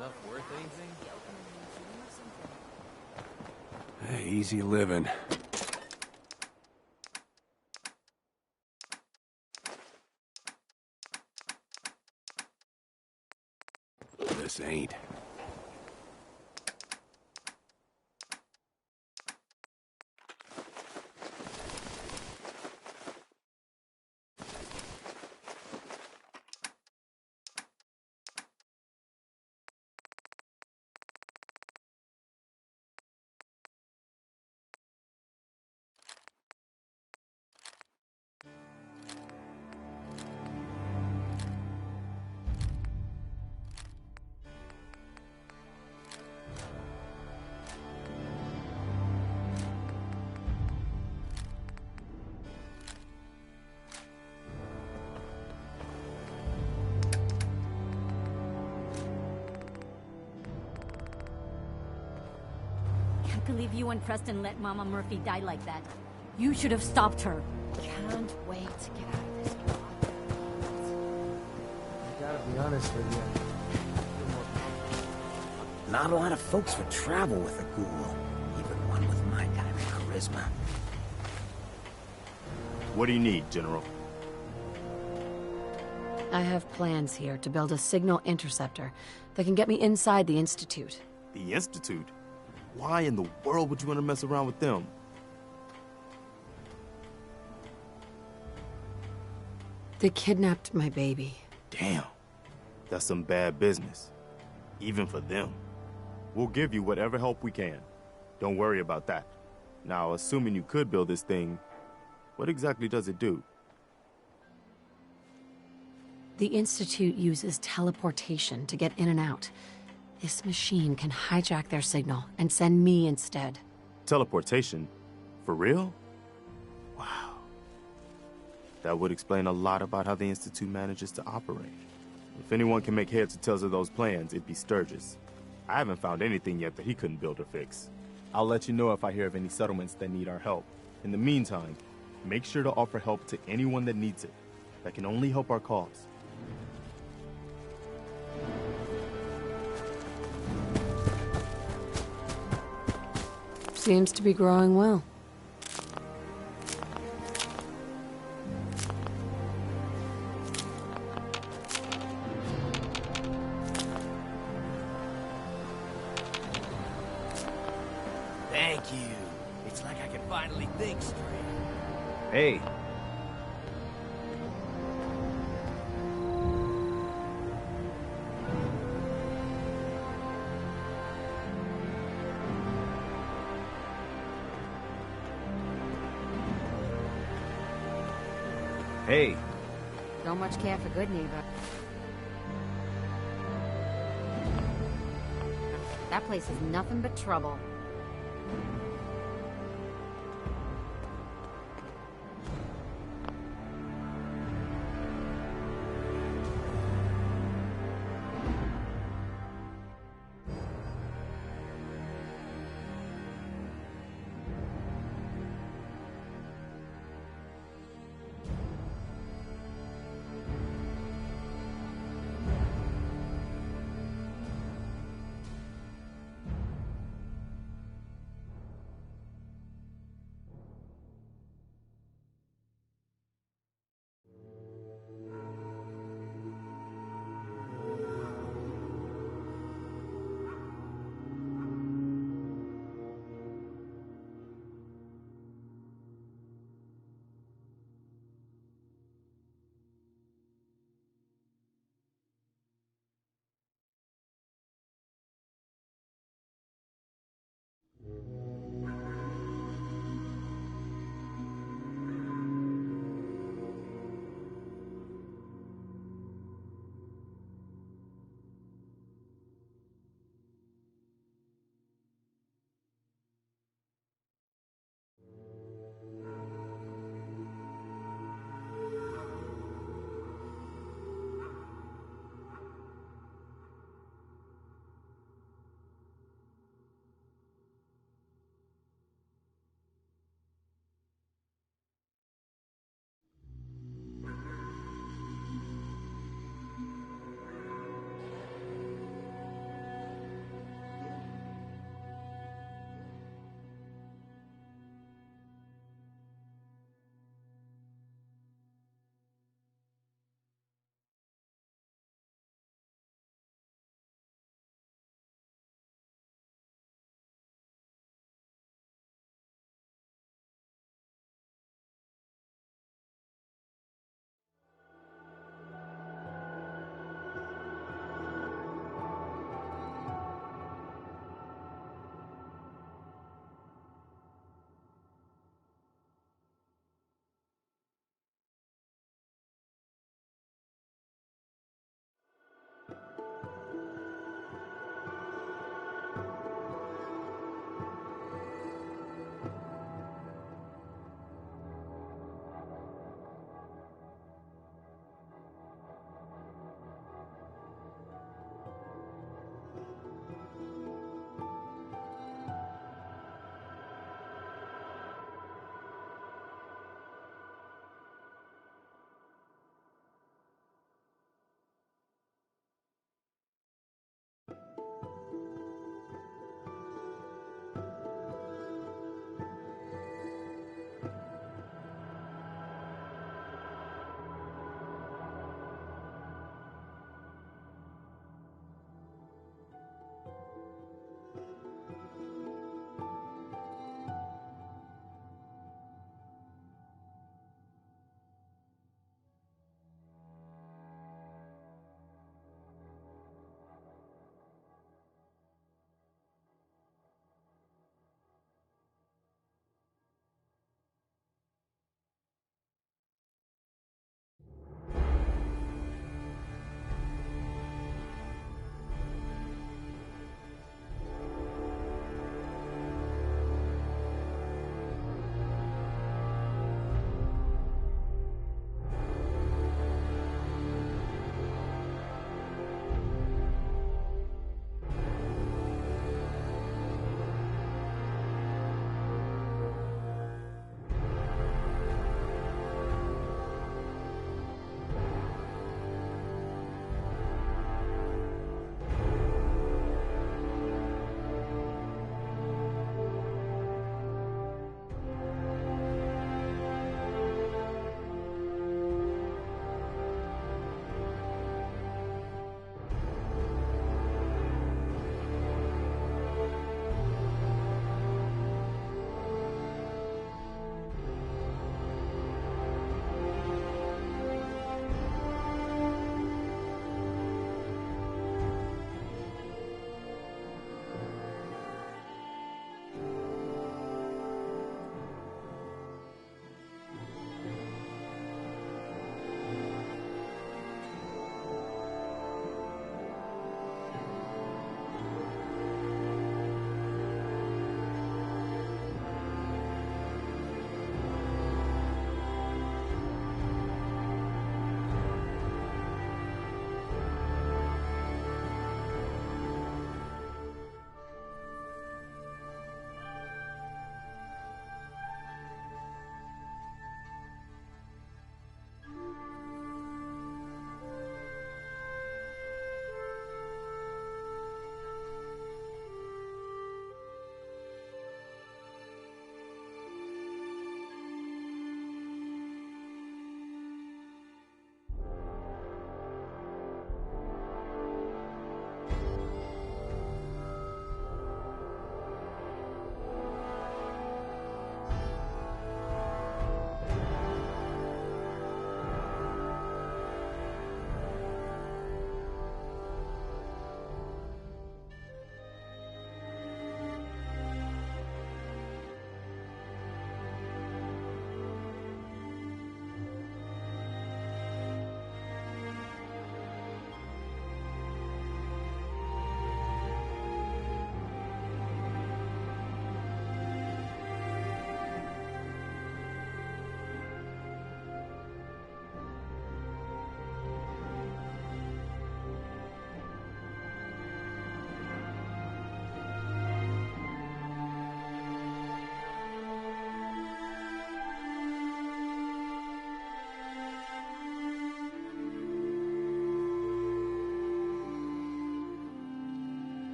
stuff worth anything? Hey, easy living. This ain't. Can't believe you and Preston let Mama Murphy die like that. You should have stopped her. Can't wait to get out of this spot. I gotta be honest with you. Not a lot of folks would travel with a ghoul, even one with my kind of charisma. What do you need, General? I have plans here to build a signal interceptor that can get me inside the Institute. The Institute? Why in the world would you want to mess around with them? They kidnapped my baby. Damn. That's some bad business. Even for them. We'll give you whatever help we can. Don't worry about that. Now, assuming you could build this thing, what exactly does it do? The Institute uses teleportation to get in and out. This machine can hijack their signal and send me instead. Teleportation? For real? Wow. That would explain a lot about how the Institute manages to operate. If anyone can make heads or tails of those plans, it'd be Sturgis. I haven't found anything yet that he couldn't build or fix. I'll let you know if I hear of any settlements that need our help. In the meantime, make sure to offer help to anyone that needs it. That can only help our cause. Seems to be growing well. Thank you. It's like I can finally think straight. Hey. Hey. Don't much care for good neighbor. That place is nothing but trouble.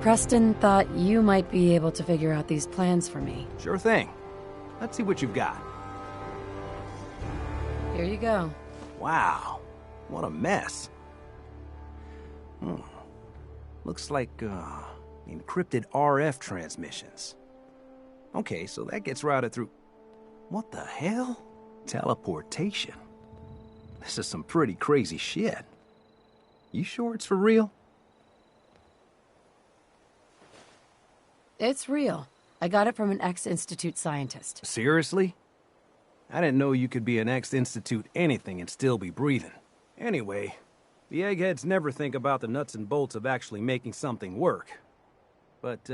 Preston thought you might be able to figure out these plans for me. Sure thing. Let's see what you've got. Here you go. Wow, what a mess. Looks like, encrypted RF transmissions. Okay, so that gets routed through... What the hell? Teleportation. This is some pretty crazy shit. You sure it's for real? It's real. I got it from an ex-Institute scientist. Seriously? I didn't know you could be an ex-Institute anything and still be breathing. Anyway, the eggheads never think about the nuts and bolts of actually making something work. But,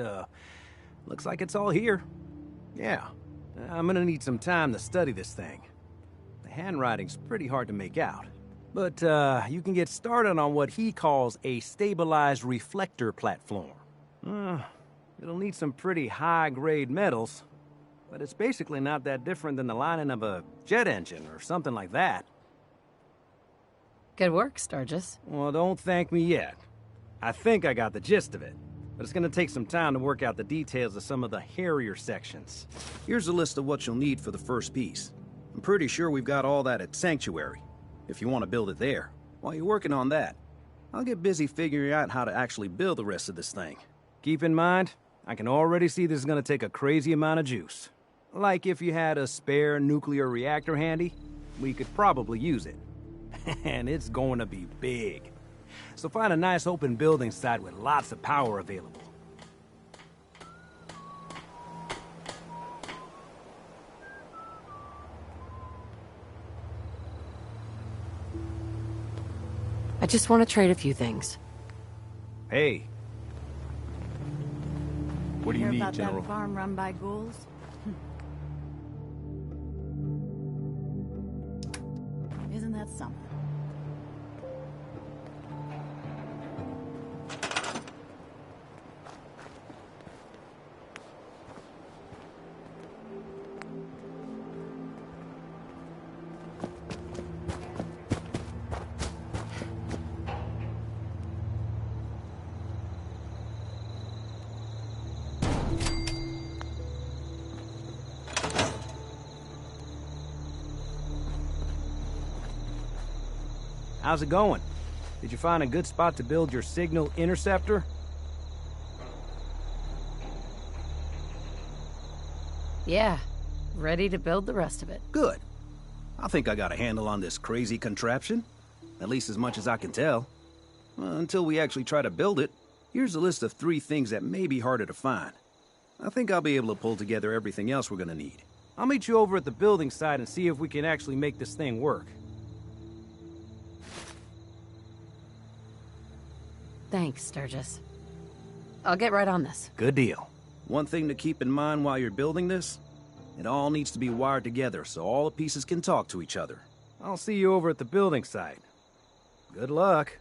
looks like it's all here. Yeah, I'm gonna need some time to study this thing. The handwriting's pretty hard to make out. But, you can get started on what he calls a stabilized reflector platform. It'll need some pretty high-grade metals, but it's basically not that different than the lining of a jet engine or something like that. Good work, Sturgis. Well, don't thank me yet. I think I got the gist of it, but it's gonna take some time to work out the details of some of the hairier sections. Here's a list of what you'll need for the first piece. I'm pretty sure we've got all that at Sanctuary, if you want to build it there. While you're working on that, I'll get busy figuring out how to actually build the rest of this thing. Keep in mind, I can already see this is gonna take a crazy amount of juice. Like if you had a spare nuclear reactor handy, we could probably use it. And it's going to be big. So find a nice open building site with lots of power available. I just want to trade a few things. Hey. What do you Hear need, about General? that farm run by ghouls? Isn't that something? How's it going? Did you find a good spot to build your signal interceptor? Yeah, ready to build the rest of it. Good. I think I got a handle on this crazy contraption. At least as much as I can tell. Until we actually try to build it, here's a list of 3 things that may be harder to find. I think I'll be able to pull together everything else we're gonna need. I'll meet you over at the building site and see if we can actually make this thing work. Thanks, Sturgis. I'll get right on this. Good deal. One thing to keep in mind while you're building this, it all needs to be wired together so all the pieces can talk to each other. I'll see you over at the building site. Good luck.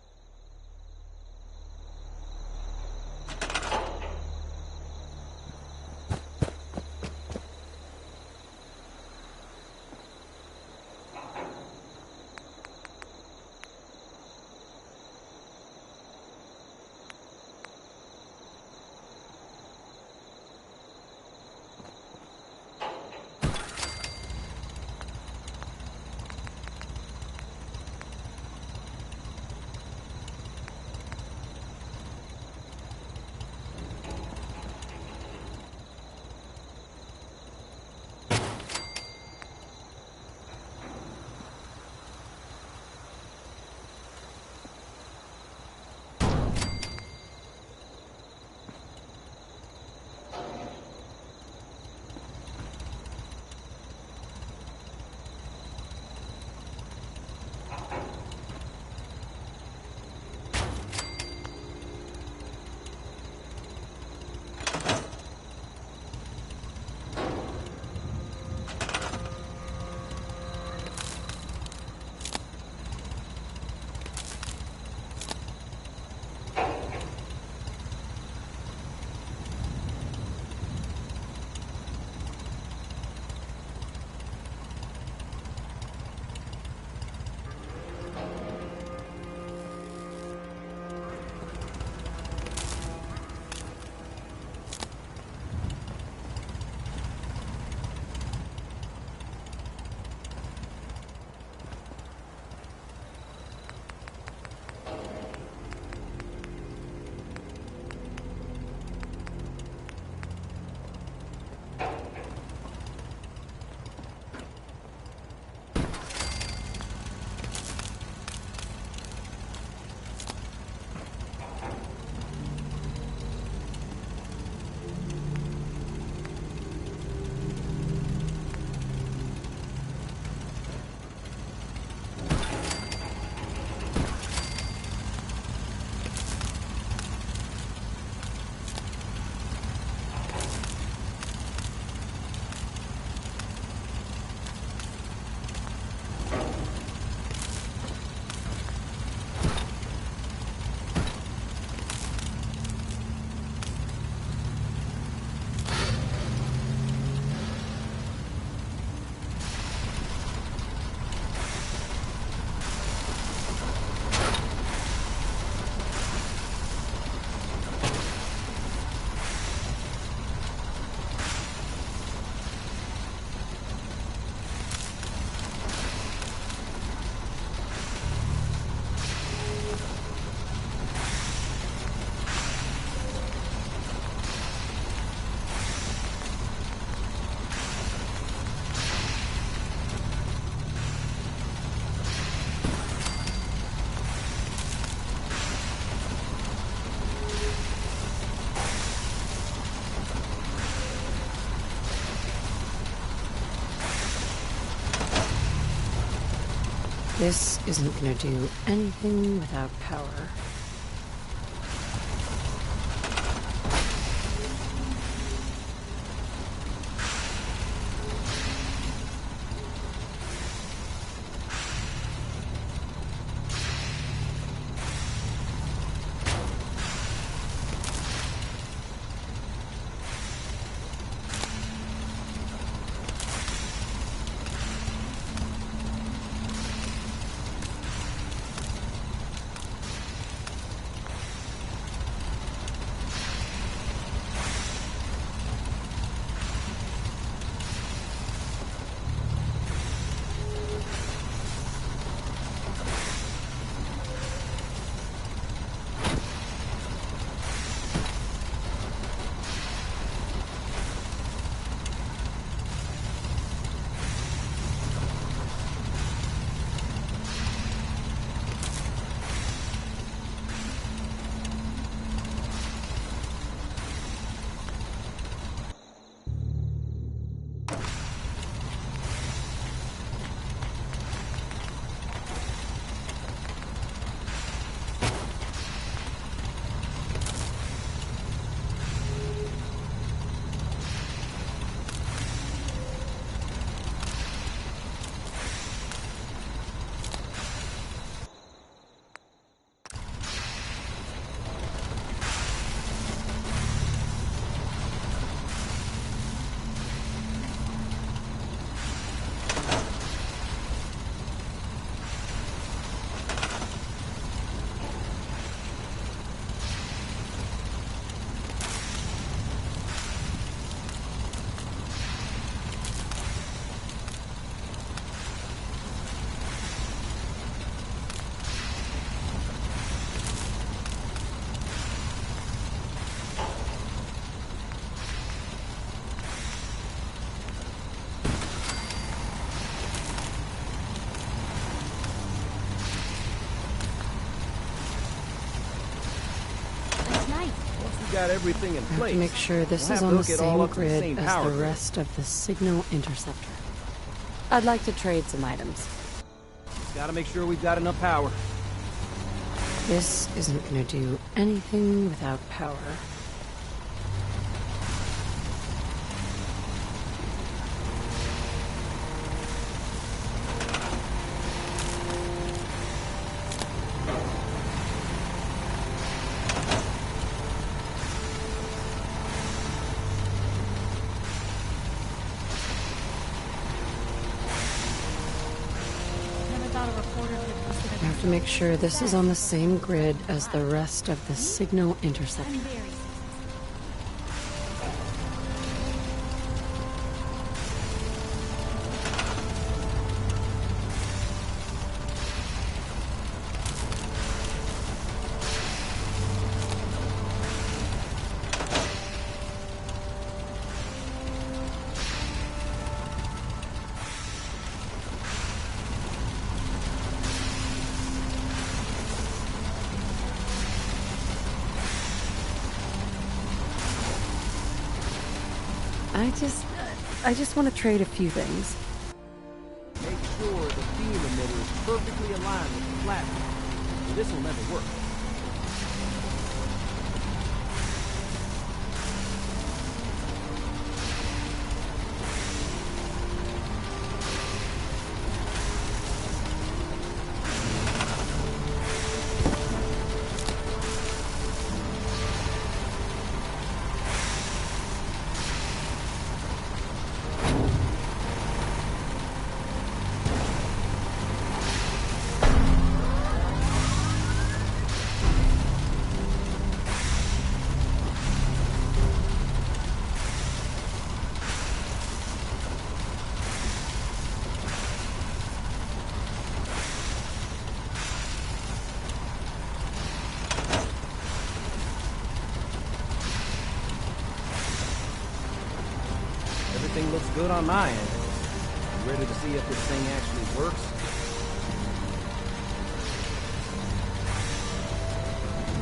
This isn't gonna do anything without power. Got everything in I have place. to make sure this We'll is have on to the hook it all same up to the grid same as power the grid. rest of the signal interceptor. I'd like to trade some items. Gotta make sure we've got enough power. This isn't gonna do anything without power. Never thought a reporter would have posted I have to make sure this is on the same grid as the rest of the signal interceptor. I'm very I just want to trade a few things. Make sure the beam emitter is perfectly aligned with the platform. This will never work. Everything looks good on my end. You ready to see if this thing actually works?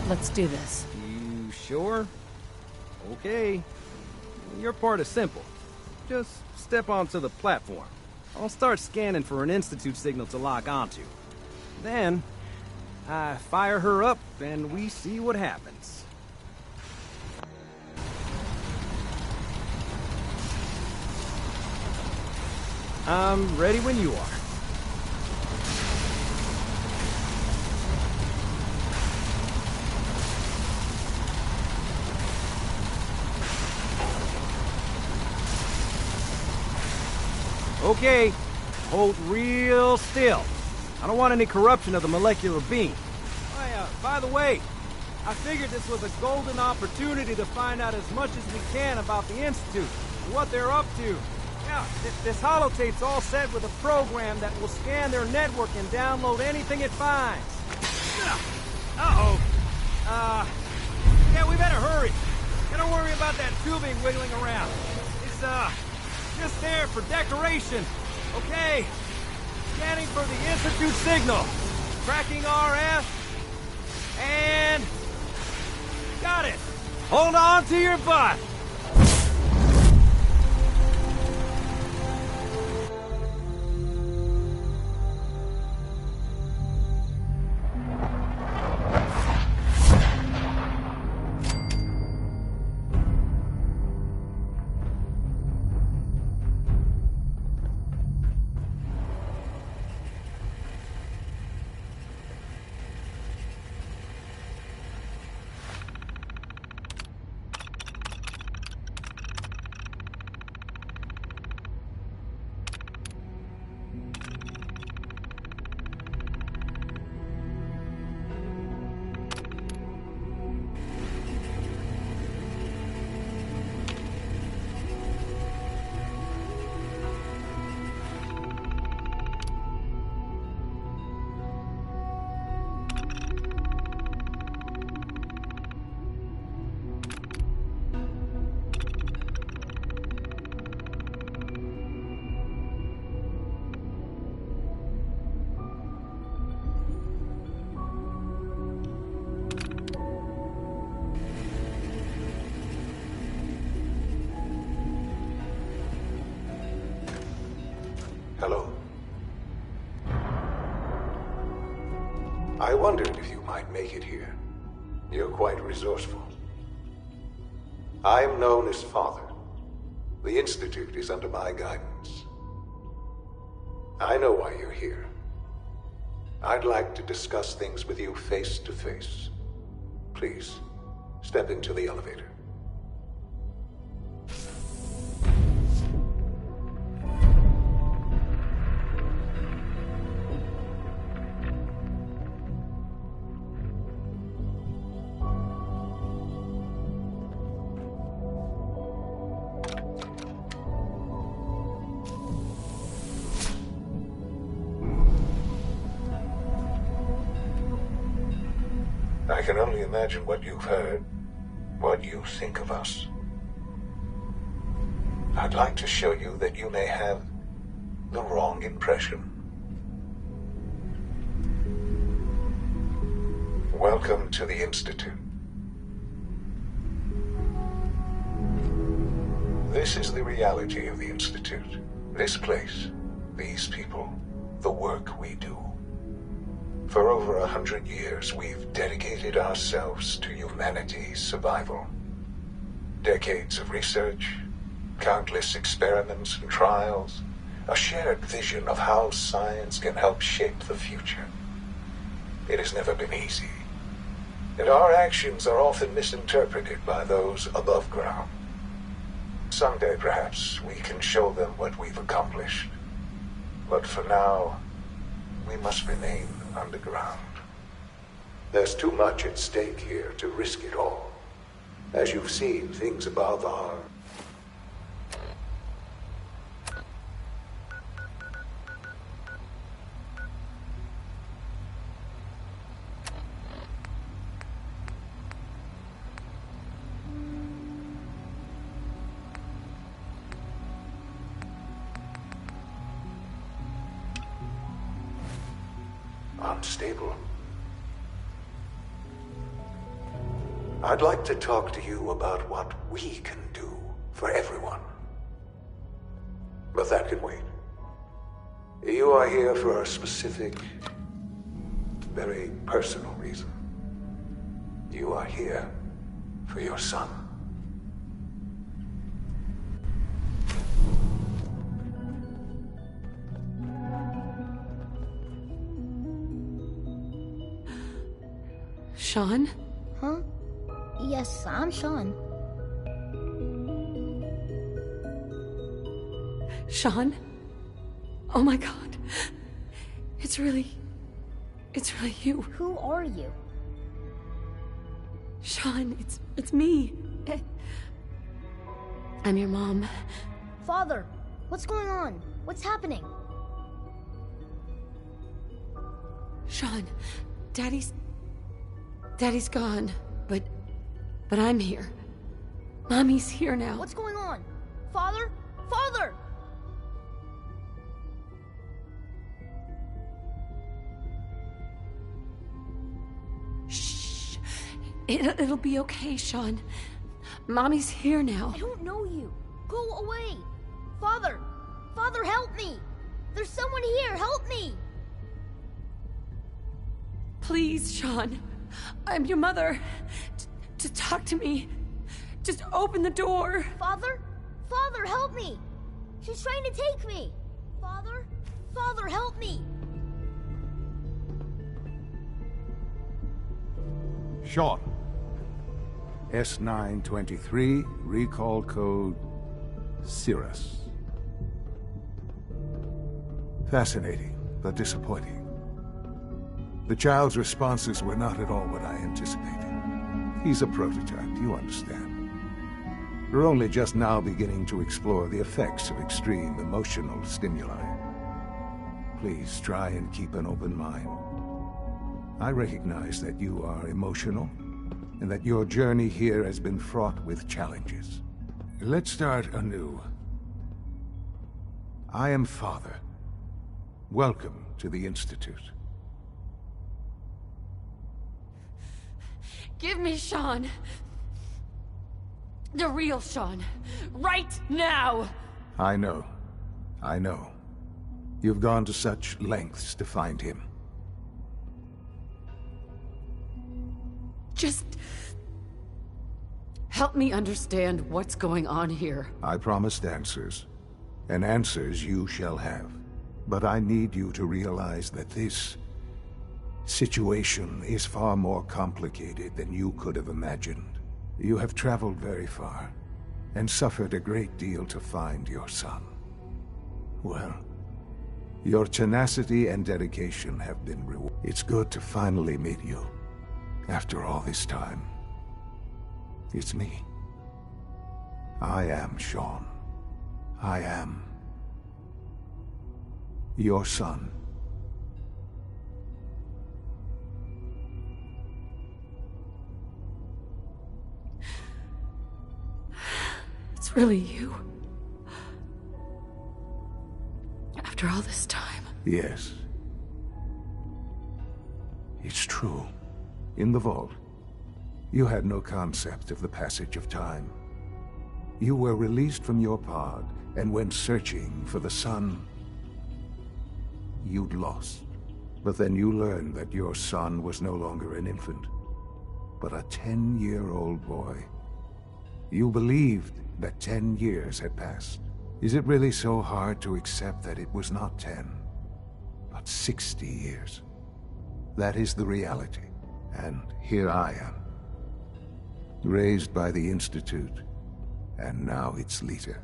Let's do this. You sure? Okay. Your part is simple. Just step onto the platform. I'll start scanning for an Institute signal to lock onto. Then, I fire her up and we see what happens. I'm ready when you are. Okay, hold real still. I don't want any corruption of the molecular beam. Oh, by the way, I figured this was a golden opportunity to find out as much as we can about the Institute and what they're up to. Yeah, this holotape's all set with a program that will scan their network and download anything it finds. Uh-oh. Yeah, we better hurry. Don't worry about that tubing wiggling around. It's, just there for decoration. Okay. Scanning for the Institute signal. Tracking RF. And... got it. Hold on to your butt. Hello. I wondered if you might make it here. You're quite resourceful. I'm known as Father. The Institute is under my guidance. I know why you're here. I'd like to discuss things with you face to face. Please, step into the elevator. I can only imagine what you've heard, what you think of us. I'd like to show you that you may have the wrong impression. Welcome to the Institute. This is the reality of the Institute. This place, these people, the work we do. For over 100 years, we've dedicated ourselves to humanity's survival. Decades of research, countless experiments and trials, a shared vision of how science can help shape the future. It has never been easy, and our actions are often misinterpreted by those above ground. Someday, perhaps, we can show them what we've accomplished. But for now, we must remain underground. There's too much at stake here to risk it all. As you've seen, things above are... unstable. I'd like to talk to you about what we can do for everyone. But that can wait. You are here for a specific very personal reason. You are here for your son. Sean? Huh? Yes, I'm Sean. Sean? Oh my god. It's really you. Who are you? Sean, it's me. I'm your mom. Father, what's going on? What's happening? Sean, Daddy's gone, but I'm here. Mommy's here now. What's going on? Father? Father! Shh. It'll be okay, Sean. Mommy's here now. I don't know you. Go away. Father! Father, help me! There's someone here, help me! Please, Sean. I'm your mother. To talk to me. Just open the door. Father? Father, help me! She's trying to take me! Father? Father, help me! Sean. S923, recall code Cirrus. Fascinating, but disappointing. The child's responses were not at all what I anticipated. He's a prototype, you understand. We're only just now beginning to explore the effects of extreme emotional stimuli. Please try and keep an open mind. I recognize that you are emotional, and that your journey here has been fraught with challenges. Let's start anew. I am Father. Welcome to the Institute. Give me Sean. The real Sean. Right now! I know. You've gone to such lengths to find him. Just help me understand what's going on here. I promised answers, and answers you shall have. But I need you to realize that this situation is far more complicated than you could have imagined. You have traveled very far, and suffered a great deal to find your son. Well, your tenacity and dedication have been rewarded. It's good to finally meet you. After all this time, it's me. I am Sean. I am your son. It's really you. After all this time. Yes. It's true. In the vault, you had no concept of the passage of time. You were released from your pod and went searching for the son you'd lost. But then you learned that your son was no longer an infant, but a 10-year-old boy. You believed that 10 years had passed. Is it really so hard to accept that it was not 10, but 60 years? That is the reality. And here I am, raised by the Institute, and now its leader.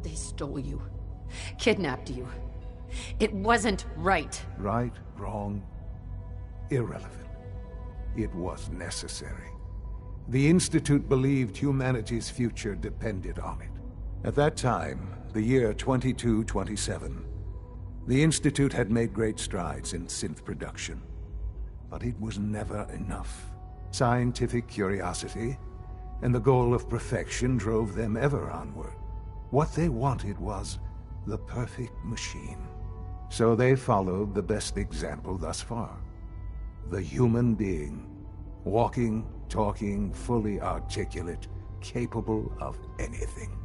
They stole you. Kidnapped you. It wasn't right. Right, wrong, irrelevant. It was necessary. The Institute believed humanity's future depended on it. At that time, the year 2227, the Institute had made great strides in synth production. But it was never enough. Scientific curiosity and the goal of perfection drove them ever onward. What they wanted was the perfect machine. So they followed the best example thus far. The human being, walking, talking, fully articulate, capable of anything.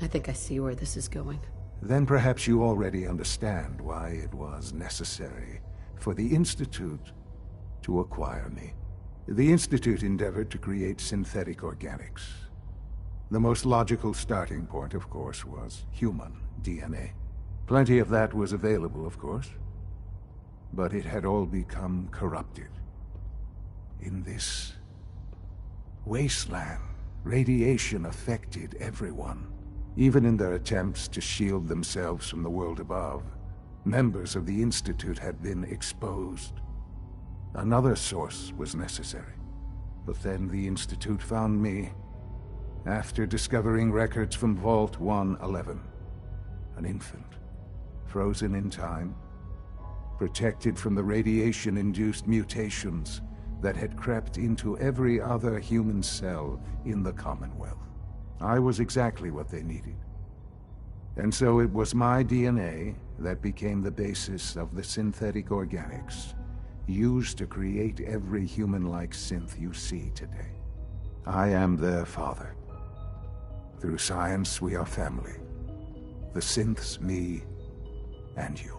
I think I see where this is going. Then perhaps you already understand why it was necessary for the Institute to acquire me. The Institute endeavored to create synthetic organics. The most logical starting point, of course, was human DNA. Plenty of that was available, of course, but it had all become corrupted. In this wasteland, radiation affected everyone. Even in their attempts to shield themselves from the world above, members of the Institute had been exposed. Another source was necessary. But then the Institute found me after discovering records from Vault 111. An infant, frozen in time, protected from the radiation-induced mutations that had crept into every other human cell in the Commonwealth. I was exactly what they needed. And so it was my DNA that became the basis of the synthetic organics used to create every human-like synth you see today. I am their father. Through science, we are family. The synths, me, and you.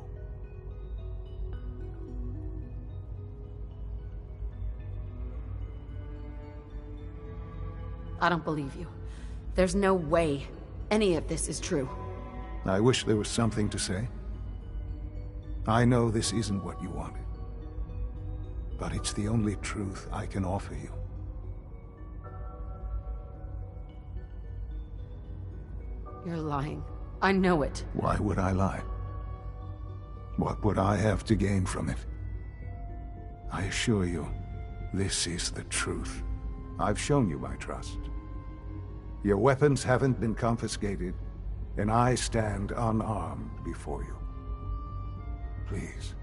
I don't believe you. There's no way any of this is true. I wish there was something to say. I know this isn't what you wanted, but it's the only truth I can offer you. You're lying. I know it. Why would I lie? What would I have to gain from it? I assure you, this is the truth. I've shown you my trust. Your weapons haven't been confiscated, and I stand unarmed before you. Please,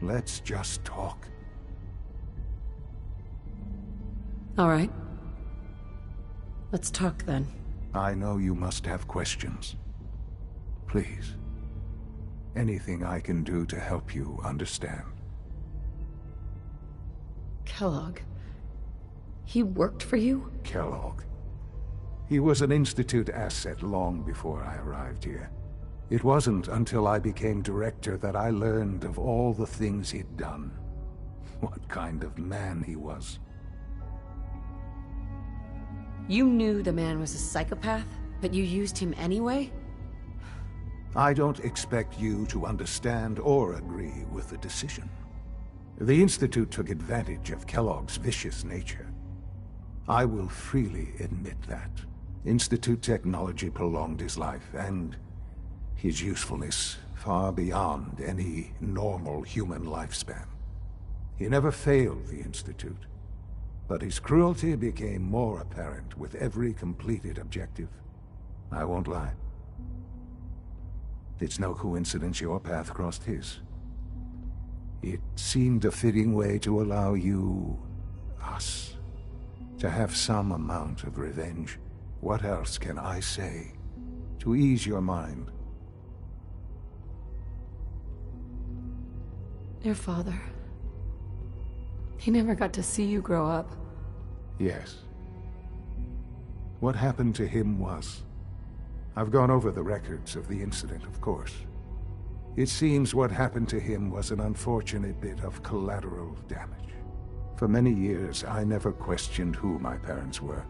let's just talk. All right. Let's talk then. I know you must have questions. Please, anything I can do to help you understand. Kellogg. He worked for you? Kellogg. He was an Institute asset long before I arrived here. It wasn't until I became director that I learned of all the things he'd done. What kind of man he was. You knew the man was a psychopath, but you used him anyway? I don't expect you to understand or agree with the decision. The Institute took advantage of Kellogg's vicious nature. I will freely admit that. Institute technology prolonged his life, and his usefulness far beyond any normal human lifespan. He never failed the Institute, but his cruelty became more apparent with every completed objective. I won't lie. It's no coincidence your path crossed his. It seemed a fitting way to allow you, us, to have some amount of revenge. What else can I say to ease your mind? Your father. He never got to see you grow up. Yes. What happened to him was... I've gone over the records of the incident, of course. It seems what happened to him was an unfortunate bit of collateral damage. For many years, I never questioned who my parents were.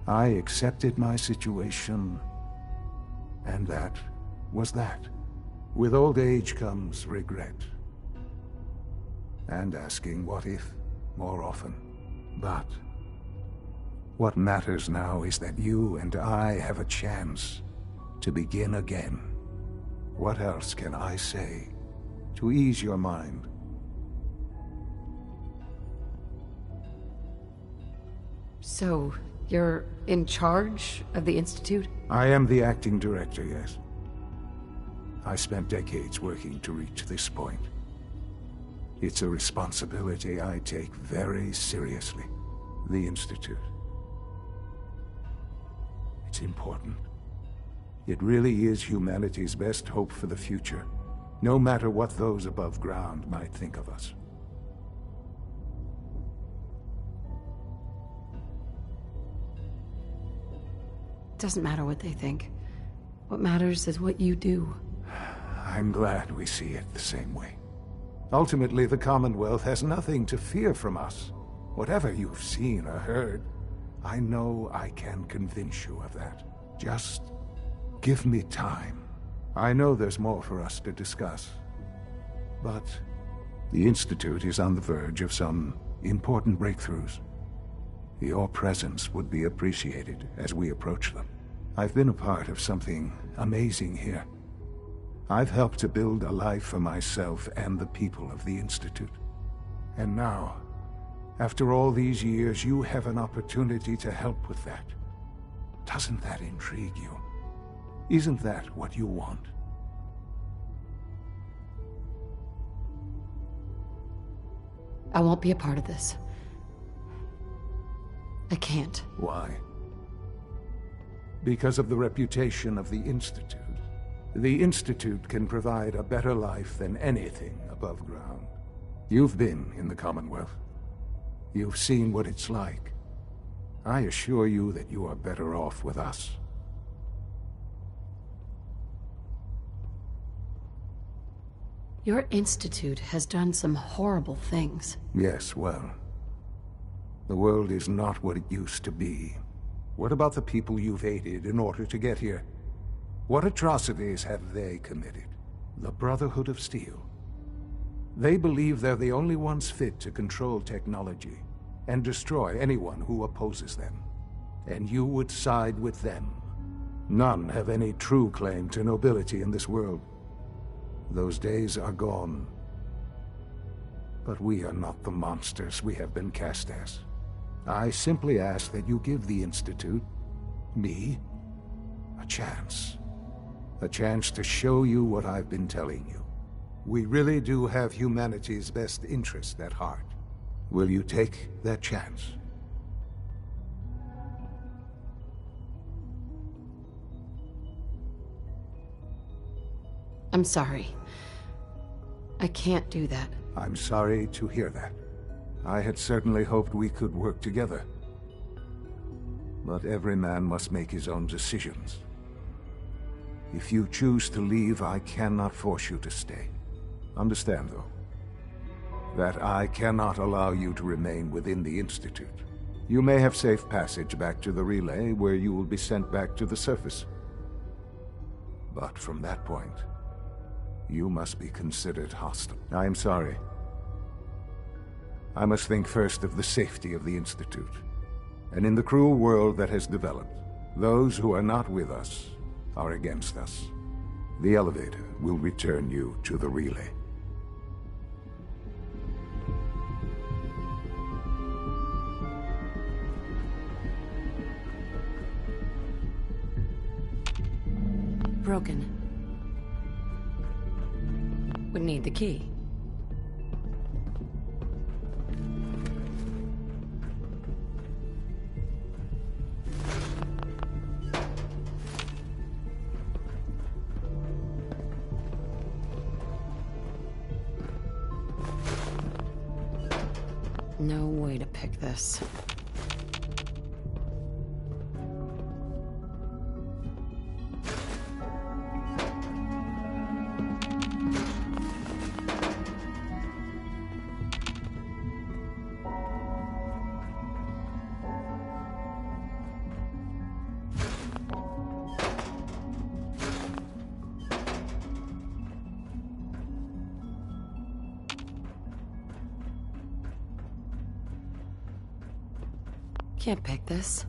I accepted my situation, and that was that. With old age comes regret. And asking what if more often. But what matters now is that you and I have a chance to begin again. What else can I say to ease your mind? So, you're in charge of the Institute? I am the acting director, yes. I spent decades working to reach this point. It's a responsibility I take very seriously. The Institute. It's important. It really is humanity's best hope for the future, no matter what those above ground might think of us. Doesn't matter what they think. What matters is what you do. I'm glad we see it the same way. Ultimately, the Commonwealth has nothing to fear from us. Whatever you've seen or heard, I know I can convince you of that. Just give me time. I know there's more for us to discuss. But the Institute is on the verge of some important breakthroughs. Your presence would be appreciated as we approach them. I've been a part of something amazing here. I've helped to build a life for myself and the people of the Institute. And now, after all these years, you have an opportunity to help with that. Doesn't that intrigue you? Isn't that what you want? I won't be a part of this. I can't. Why? Because of the reputation of the Institute. The Institute can provide a better life than anything above ground. You've been in the Commonwealth. You've seen what it's like. I assure you that you are better off with us. Your institute has done some horrible things. Yes, well, the world is not what it used to be. What about the people you've aided in order to get here? What atrocities have they committed? The Brotherhood of Steel. They believe they're the only ones fit to control technology and destroy anyone who opposes them. And you would side with them. None have any true claim to nobility in this world. Those days are gone. But we are not the monsters we have been cast as. I simply ask that you give the Institute, me, a chance. A chance to show you what I've been telling you. We really do have humanity's best interest at heart. Will you take that chance? I'm sorry. I can't do that. I'm sorry to hear that. I had certainly hoped we could work together. But every man must make his own decisions. If you choose to leave, I cannot force you to stay. Understand, though, that I cannot allow you to remain within the Institute. You may have safe passage back to the relay, where you will be sent back to the surface. But from that point, you must be considered hostile. I am sorry. I must think first of the safety of the Institute. And in the cruel world that has developed, those who are not with us are against us. The elevator will return you to the relay. Broken. Would need the key. No way to pick this. Can't pick this.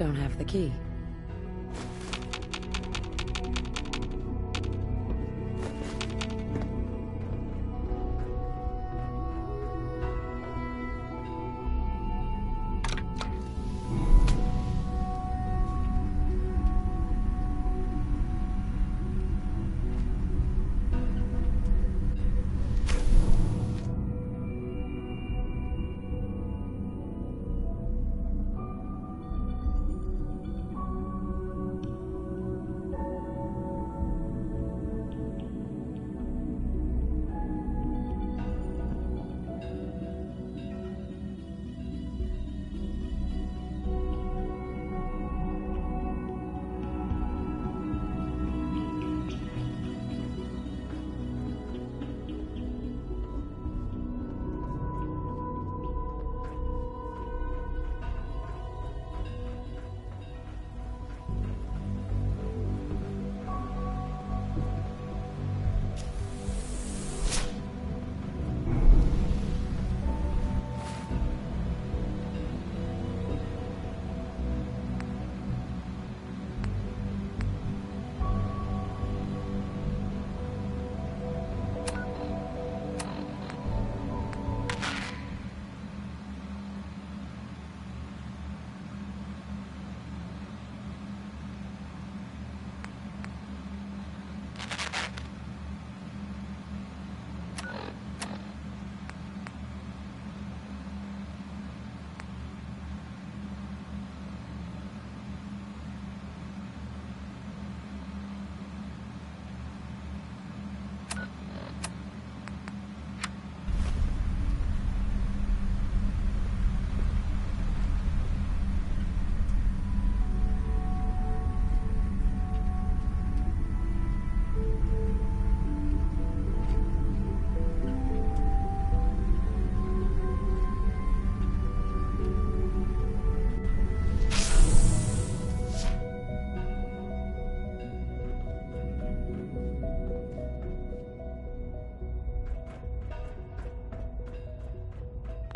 Don't have the key.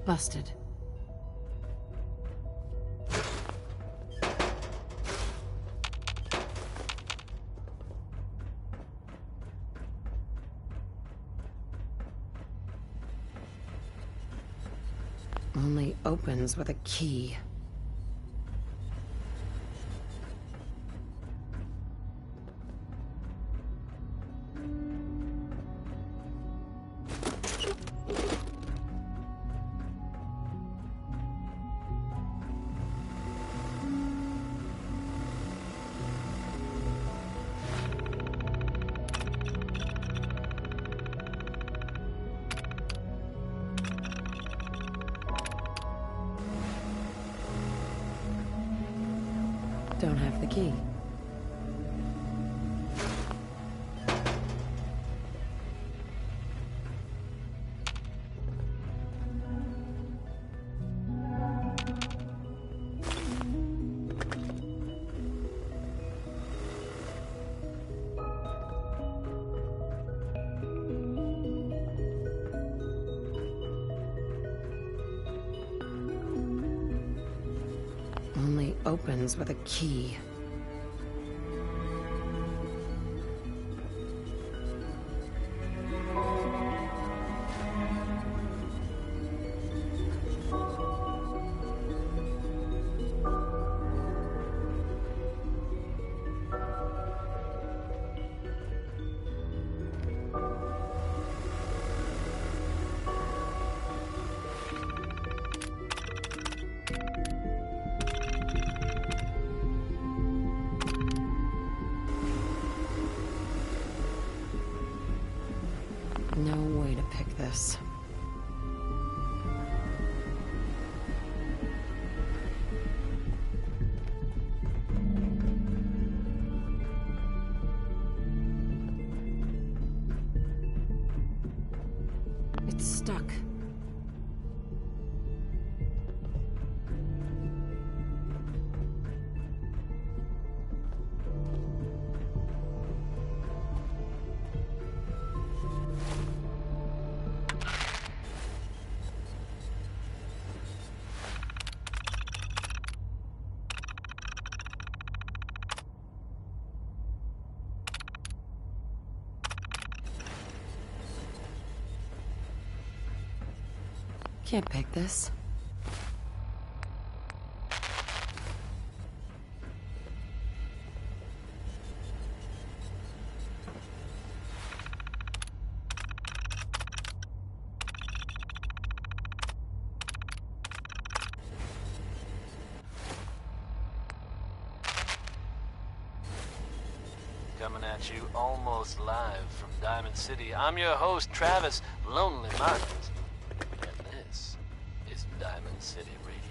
Busted. Only opens with a key. Don't have the key. Only opens with a key. No way to pick this. It's stuck. can't pick this. Coming at you almost live from Diamond City. I'm your host, Travis Lonely Martins, and this is Diamond City Radio.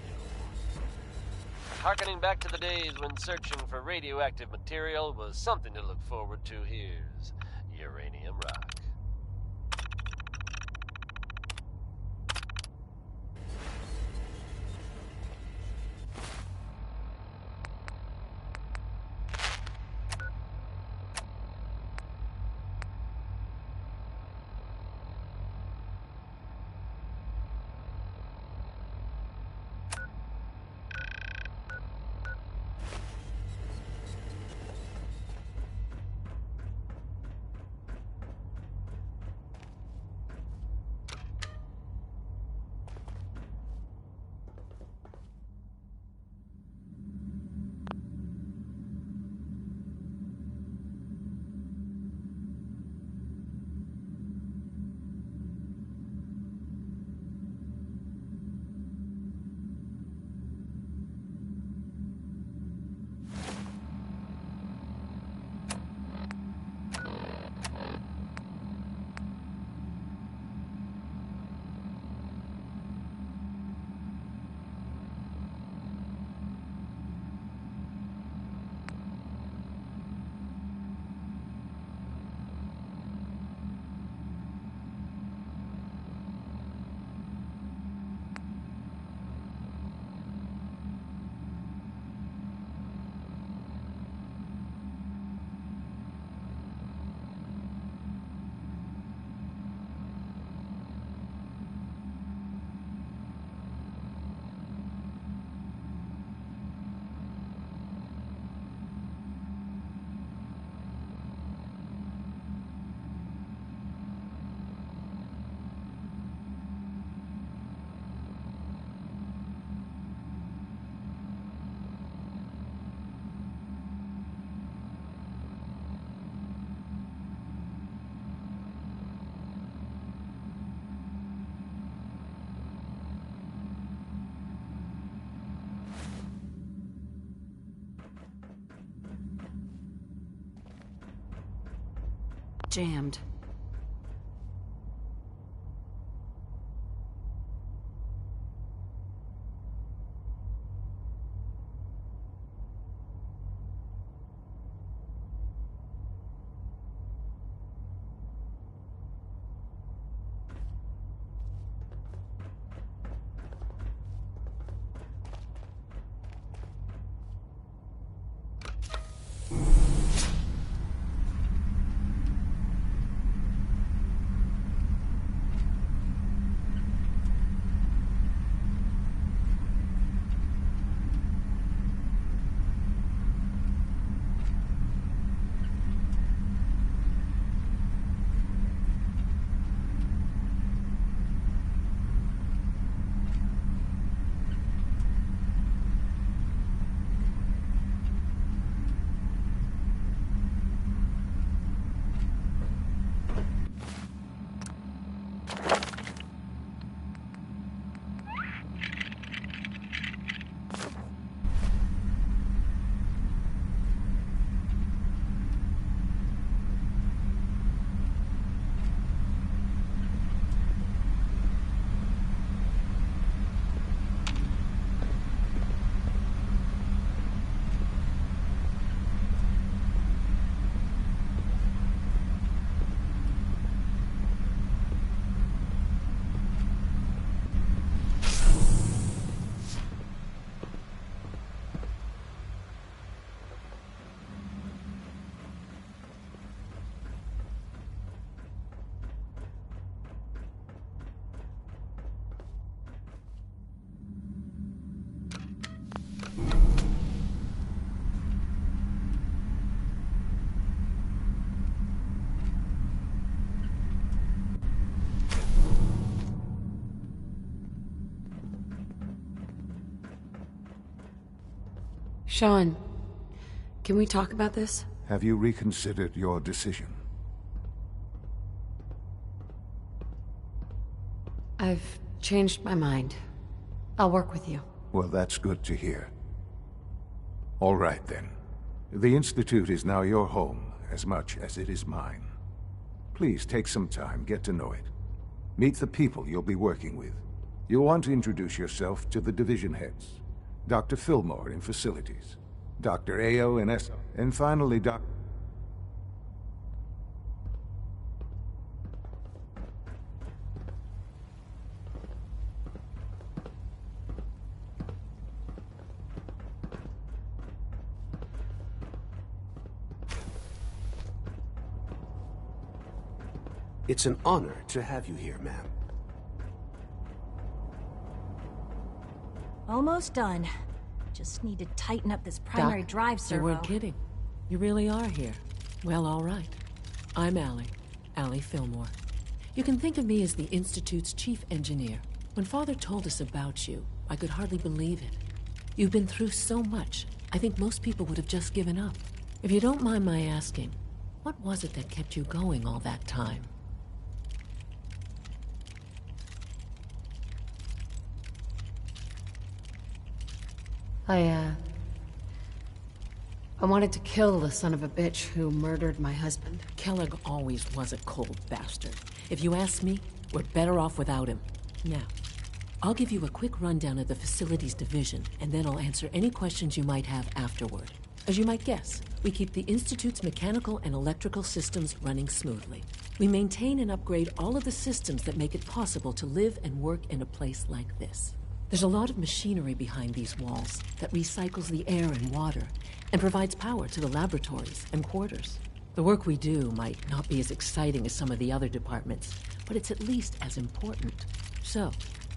Harkening back to the days when searching for radioactive material was something to look forward to, here's Uranium Rock. Jammed. Sean, can we talk about this? Have you reconsidered your decision? I've changed my mind. I'll work with you. Well, that's good to hear. All right, then. The Institute is now your home, as much as it is mine. Please take some time, get to know it. Meet the people you'll be working with. You'll want to introduce yourself to the division heads. Dr. Fillmore in Facilities, Dr. Ayo in S, and finally Dr. It's an honor to have you here, ma'am. Almost done. Just need to tighten up this primary drive servo. You weren't kidding. You really are here. Well, all right. I'm Allie Fillmore. You can think of me as the Institute's chief engineer. When Father told us about you, I could hardly believe it. You've been through so much, I think most people would have just given up. If you don't mind my asking, what was it that kept you going all that time? I wanted to kill the son of a bitch who murdered my husband. Kellogg always was a cold bastard. If you ask me, we're better off without him. Now, I'll give you a quick rundown of the Facilities Division, and then I'll answer any questions you might have afterward. As you might guess, we keep the Institute's mechanical and electrical systems running smoothly. We maintain and upgrade all of the systems that make it possible to live and work in a place like this. There's a lot of machinery behind these walls that recycles the air and water and provides power to the laboratories and quarters. The work we do might not be as exciting as some of the other departments, but it's at least as important. So,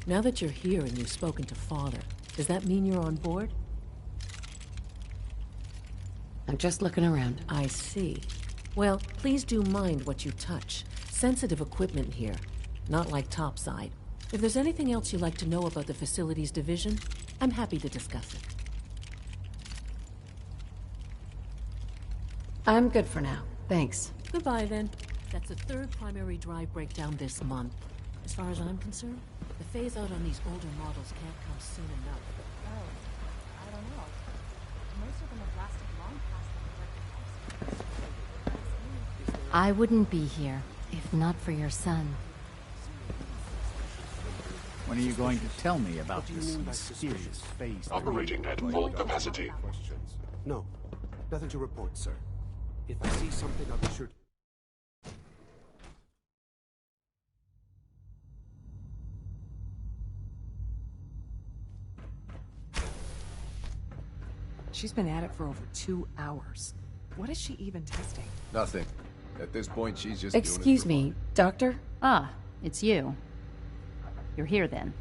now that you're here and you've spoken to Father, does that mean you're on board? I'm just looking around. I see. Well, please do mind what you touch. Sensitive equipment here, not like topside. If there's anything else you'd like to know about the Facilities Division, I'm happy to discuss it. I'm good for now. Thanks. Goodbye, then. That's the third primary drive breakdown this month. As far as I'm concerned, the phase-out on these older models can't come soon enough. Oh, I don't know. Most of them have lasted long past the electric. I wouldn't be here if not for your son. When are you going to tell me about this mysterious phase? Operating at full capacity. No, nothing to report, sir. If I see something, I'll be sure. She's been at it for over 2 hours. What is she even testing? Nothing. At this point, she's just Excuse me, Doctor? Ah, it's you. You're here, then.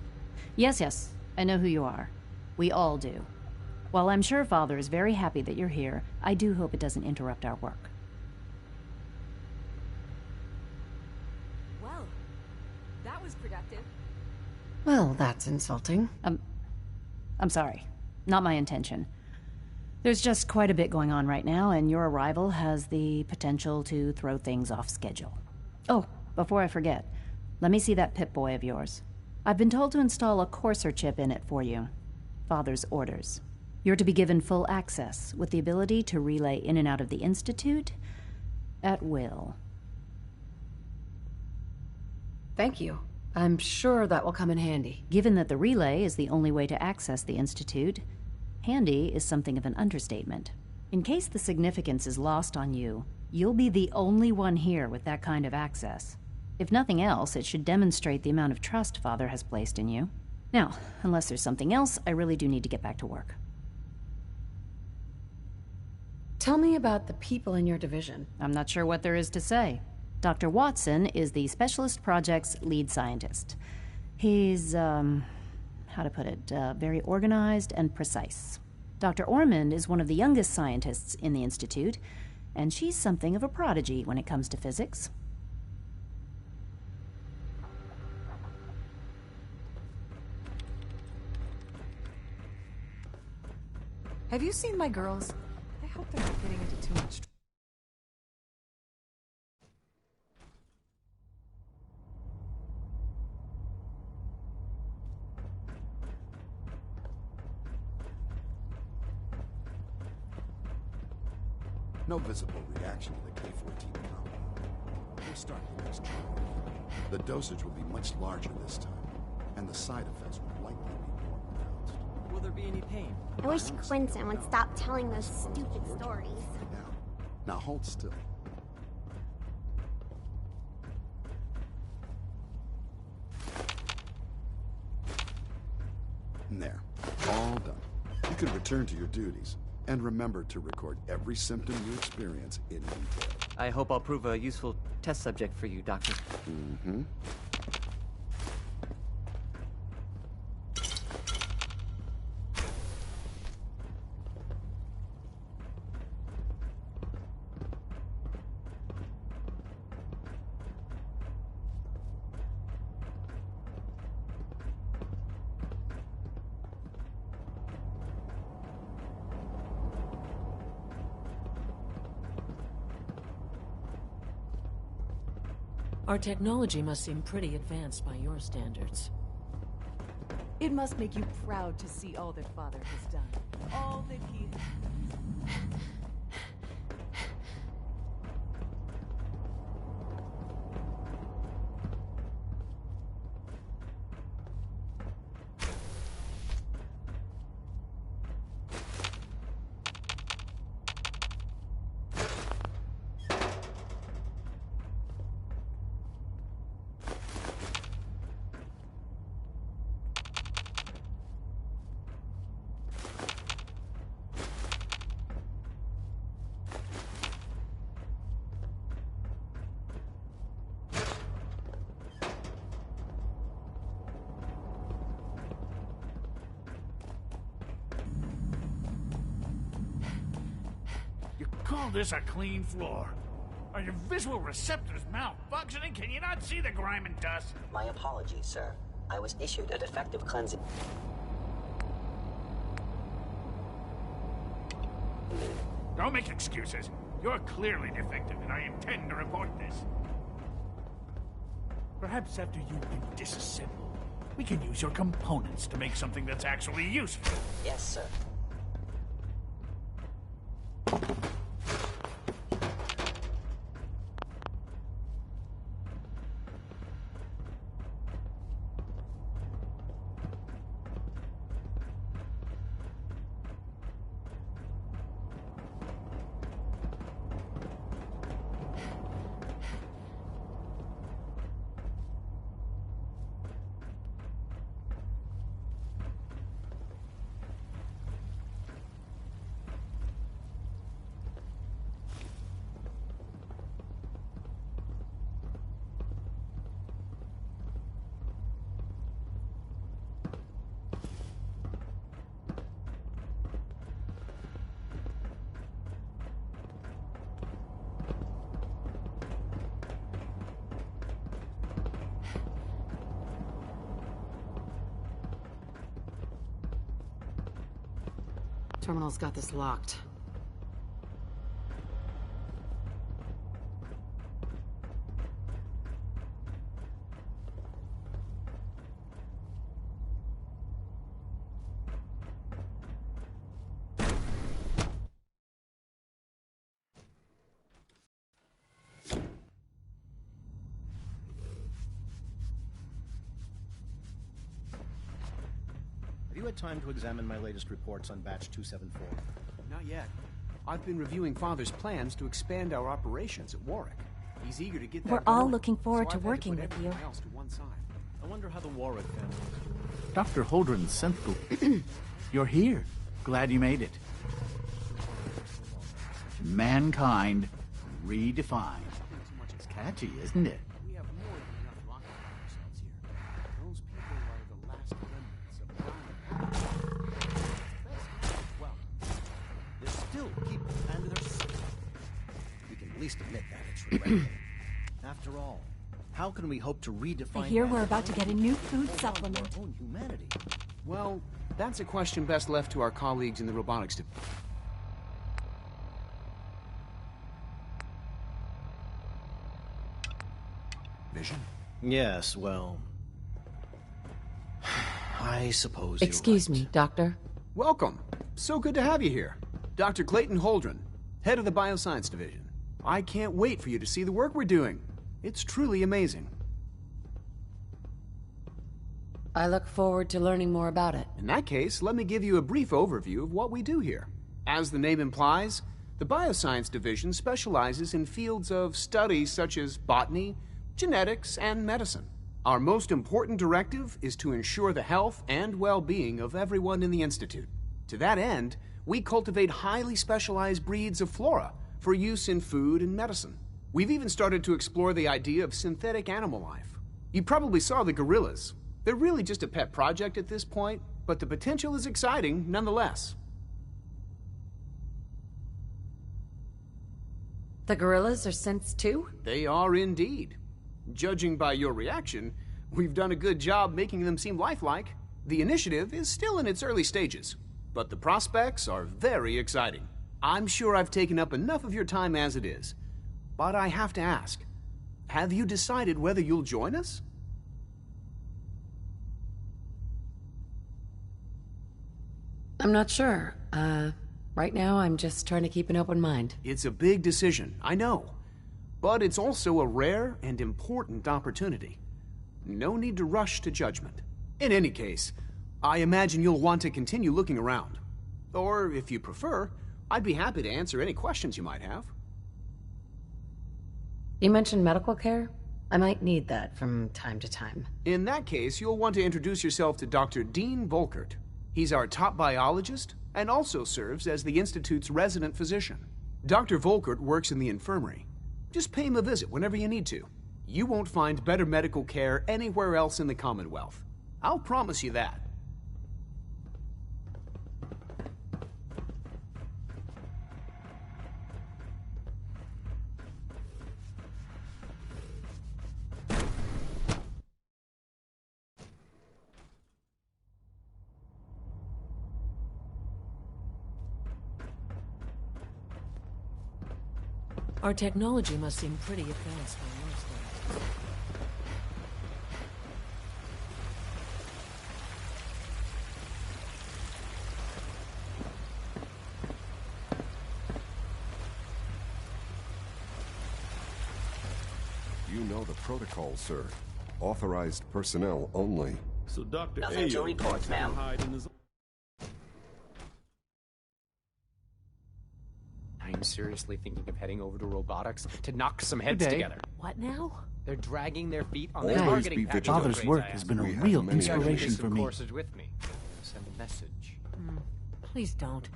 Yes, I know who you are. We all do. While I'm sure Father is very happy that you're here, I do hope it doesn't interrupt our work. Well, that was productive. Well, that's insulting. I'm sorry. Not my intention. There's just quite a bit going on right now, and your arrival has the potential to throw things off schedule. Oh, before I forget, let me see that Pip-Boy of yours. I've been told to install a Courser chip in it for you. Father's orders. You're to be given full access, with the ability to relay in and out of the Institute at will. Thank you. I'm sure that will come in handy. Given that the relay is the only way to access the Institute, handy is something of an understatement. In case the significance is lost on you, you'll be the only one here with that kind of access. If nothing else, it should demonstrate the amount of trust Father has placed in you. Now, unless there's something else, I really do need to get back to work. Tell me about the people in your division. I'm not sure what there is to say. Dr. Watson is the Specialist Project's lead scientist. He's, how to put it, very organized and precise. Dr. Ormond is one of the youngest scientists in the Institute, and she's something of a prodigy when it comes to physics. Have you seen my girls? I hope they're not getting into too much trouble. No visible reaction to the K-14 compound. We'll start the next trial. The dosage will be much larger this time, and the side effects will likely be more pronounced. Will there be any pain? I wish Quentin would stop telling those stupid stories. Now hold still. There. All done. You can return to your duties. And remember to record every symptom you experience in detail. I hope I'll prove a useful test subject for you, Doctor. Mm-hmm. Our technology must seem pretty advanced by your standards. It must make you proud to see all that Father has done. All that he Call this a clean floor? Are your visual receptors malfunctioning? Can you not see the grime and dust? My apologies, sir. I was issued a defective cleansing. Don't make excuses. You're clearly defective, and I intend to report this. Perhaps after you've been disassembled, we can use your components to make something that's actually useful. Yes, sir. Terminal's got this locked. Have you had time to examine my latest reports on Batch 274? Not yet. I've been reviewing Father's plans to expand our operations at Warwick. He's eager to get that We're all going, looking forward so to I've had working put with you. everything else to one side. I wonder how the Warwick family is doing. Dr. Holdren's Sentinel. You're here. Glad you made it. Mankind redefined. It's catchy, isn't it? We have more than enough locking ourselves here. Those people are the last remnants of Well, there's still people, and there's... We can at least admit that it's regrettable. After all, how can we hope to redefine... I hear we're about to get a new food supplement. Our own humanity. Well, That's a question best left to our colleagues in the robotics division. Yes, well... I suppose Excuse me, Doctor. Welcome. So good to have you here. Dr. Clayton Holdren, head of the Bioscience Division. I can't wait for you to see the work we're doing. It's truly amazing. I look forward to learning more about it. In that case, let me give you a brief overview of what we do here. As the name implies, the Bioscience Division specializes in fields of study such as botany, genetics, and medicine. Our most important directive is to ensure the health and well-being of everyone in the Institute. To that end, we cultivate highly specialized breeds of flora for use in food and medicine. We've even started to explore the idea of synthetic animal life. You probably saw the gorillas. They're really just a pet project at this point, but the potential is exciting nonetheless. The gorillas are synths too? They are indeed. Judging by your reaction, we've done a good job making them seem lifelike. The initiative is still in its early stages, but the prospects are very exciting. I'm sure I've taken up enough of your time as it is, but I have to ask, have you decided whether you'll join us? I'm not sure. Right now I'm just trying to keep an open mind. It's a big decision, I know. But it's also a rare and important opportunity. No need to rush to judgment. In any case, I imagine you'll want to continue looking around. Or, if you prefer, I'd be happy to answer any questions you might have. You mentioned medical care? I might need that from time to time. In that case, you'll want to introduce yourself to Dr. Dean Volkert. He's our top biologist and also serves as the Institute's resident physician. Dr. Volkert works in the infirmary. Just pay him a visit whenever you need to. You won't find better medical care anywhere else in the Commonwealth. I'll promise you that. Our technology must seem pretty advanced by most things. You know the protocol, sir. Authorized personnel only. So Dr. Nothing to report, ma'am. I'm seriously thinking of heading over to robotics to knock some heads Good day. together. What now? They're dragging their feet on Always the be targeting vigilant. patch. Father's work has been a real inspiration for me. Courses with me. Send a message. Please don't.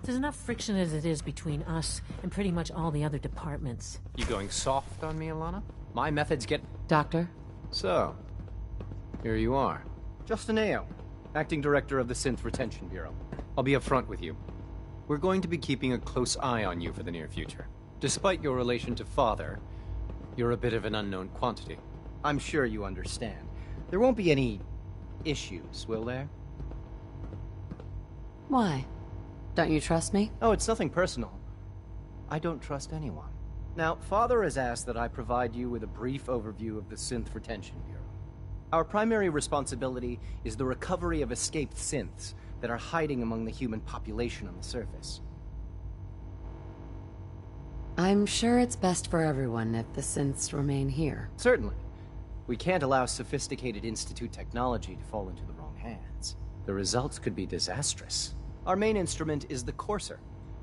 There's enough friction as it is between us and pretty much all the other departments. You going soft on me, Alana? My methods get... Doctor? So, here you are. Justin Ayo, Acting Director of the Synth Retention Bureau. I'll be upfront with you. We're going to be keeping a close eye on you for the near future. Despite your relation to Father, you're a bit of an unknown quantity. I'm sure you understand. There won't be any issues, will there? Why? Don't you trust me? Oh, it's nothing personal. I don't trust anyone. Now, Father has asked that I provide you with a brief overview of the Synth Retention Bureau. Our primary responsibility is the recovery of escaped synths that are hiding among the human population on the surface. I'm sure it's best for everyone if the synths remain here. Certainly. We can't allow sophisticated Institute technology to fall into the wrong hands. The results could be disastrous. Our main instrument is the Courser,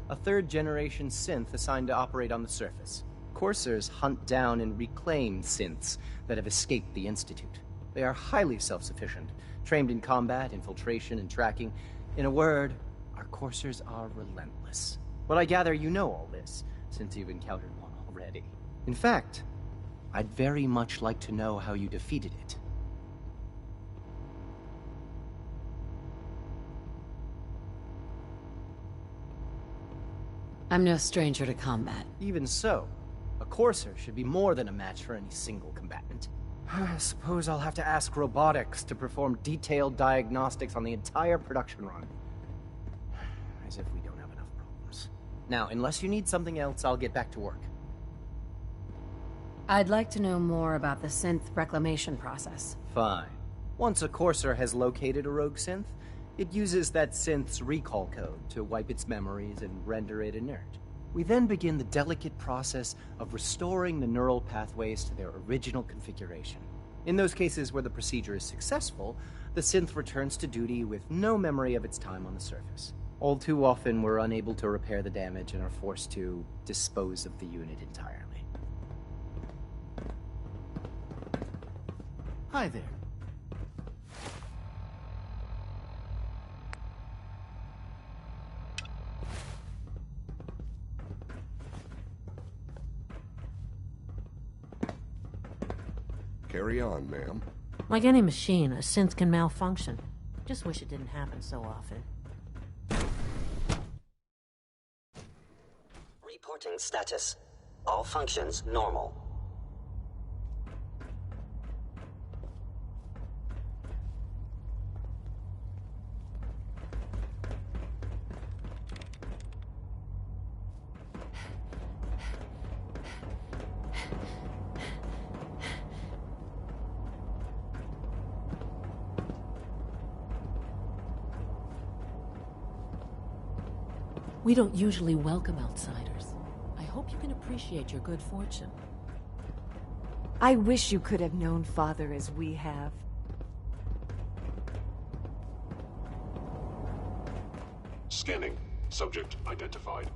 a third-generation synth assigned to operate on the surface. Coursers hunt down and reclaim synths that have escaped the Institute. They are highly self-sufficient, trained in combat, infiltration, and tracking. In a word, our Coursers are relentless. But I gather you know all this, since you've encountered one already. In fact, I'd very much like to know how you defeated it. I'm no stranger to combat. Even so, a Courser should be more than a match for any single combatant. I suppose I'll have to ask robotics to perform detailed diagnostics on the entire production run. As if we don't have enough problems. Now, unless you need something else, I'll get back to work. I'd like to know more about the synth reclamation process. Fine. Once a Courser has located a rogue synth, it uses that synth's recall code to wipe its memories and render it inert. We then begin the delicate process of restoring the neural pathways to their original configuration. In those cases where the procedure is successful, the synth returns to duty with no memory of its time on the surface. All too often, we're unable to repair the damage and are forced to dispose of the unit entirely. Hi there. Carry on, ma'am. Like any machine, a synth can malfunction. Just wish it didn't happen so often. Reporting status. All functions normal. We don't usually welcome outsiders. I hope you can appreciate your good fortune. I wish you could have known Father as we have. Scanning. Subject identified.